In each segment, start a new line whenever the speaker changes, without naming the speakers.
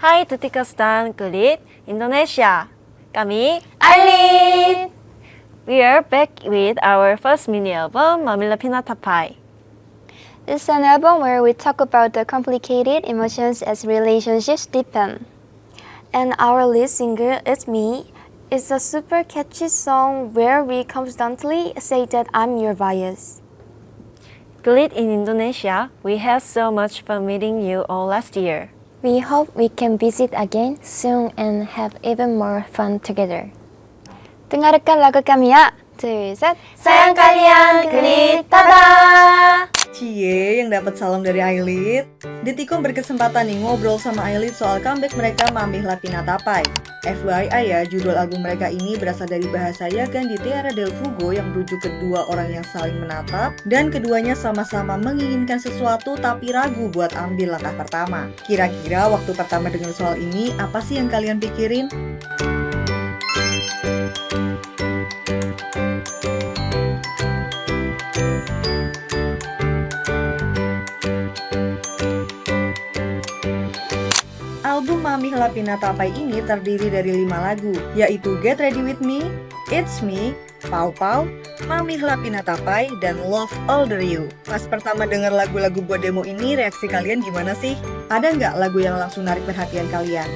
Hai Tutika Stan Kulit Indonesia. Kami
Aileen!
we are back with our first mini album Mamila Pinatapai.
It's an album where we talk about the complicated emotions as relationships deepen. And our lead singer, It's Me, is a super catchy song where we constantly say that I'm your bias.
Kulit in Indonesia, we had so much fun meeting you all last year.
We hope we can visit again soon and have even more fun together. Dengarkan lagu kami ya. 2, 3. Sayang kalian, Kulit, tada!
Cie yang dapat salam dari Aileen. Detikom berkesempatan nih ngobrol sama Aileen soal comeback mereka Mamihla Pinatapai. FYI ya, judul album mereka ini berasal dari bahasa Yagan di Tierra del Fuego yang merujuk kedua orang yang saling menatap dan keduanya sama-sama menginginkan sesuatu tapi ragu buat ambil langkah pertama. Kira-kira waktu pertama dengar soal ini, apa sih yang kalian pikirin? Album Mamihla Pinatapai ini terdiri dari 5 lagu, yaitu Get Ready With Me, It's Me, Pau Pau, Mamihla Pinatapai, dan Love Older You. Pas pertama denger lagu-lagu buat demo ini, reaksi kalian gimana sih? Ada nggak lagu yang langsung narik perhatian kalian?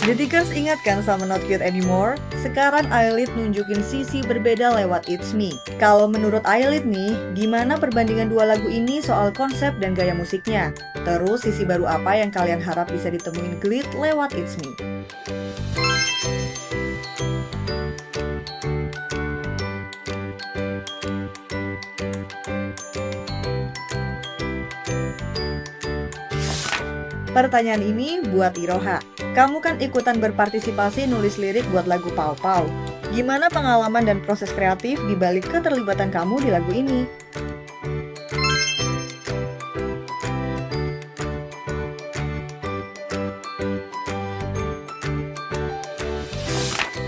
Detikers ingat kan sama Not Cute Anymore? Sekarang Aileen nunjukin sisi berbeda lewat It's Me. Kalau menurut Aileen nih, gimana perbandingan dua lagu ini soal konsep dan gaya musiknya? Terus sisi baru apa yang kalian harap bisa ditemuin Kulit lewat It's Me? Pertanyaan ini buat Iroha. Kamu kan ikutan berpartisipasi nulis lirik buat lagu Pau Pau. Gimana pengalaman dan proses kreatif di balik keterlibatan kamu di lagu ini?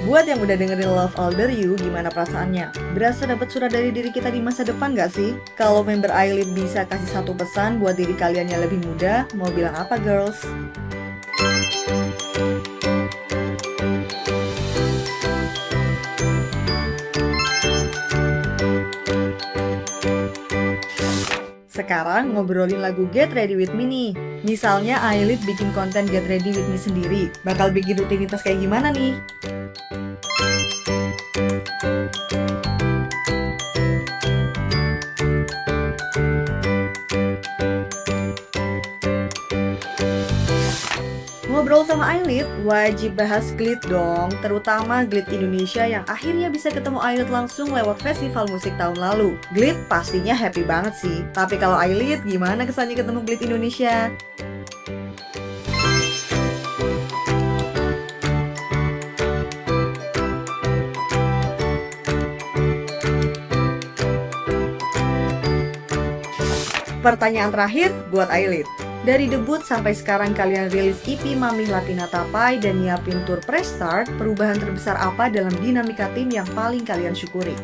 Buat yang udah dengerin Love Older You, gimana perasaannya? Berasa dapat surat dari diri kita di masa depan gak sih? Kalau member Aileen bisa kasih satu pesan buat diri kalian yang lebih muda, mau bilang apa girls? Sekarang ngobrolin lagu Get Ready With Me nih. Misalnya Aileen bikin konten Get Ready With Me sendiri, bakal bikin rutinitas kayak gimana nih? Ngobrol sama Aileen, wajib bahas Glit dong, terutama Glit Indonesia yang akhirnya bisa ketemu Aileen langsung lewat festival musik tahun lalu. Glit pastinya happy banget sih, tapi kalau Aileen gimana kesannya ketemu Glit Indonesia? Pertanyaan terakhir buat Aileen. Dari debut sampai sekarang kalian rilis EP Mamihla Pinatapai dan nyiapin tour press start, perubahan terbesar apa dalam dinamika tim yang paling kalian syukuri?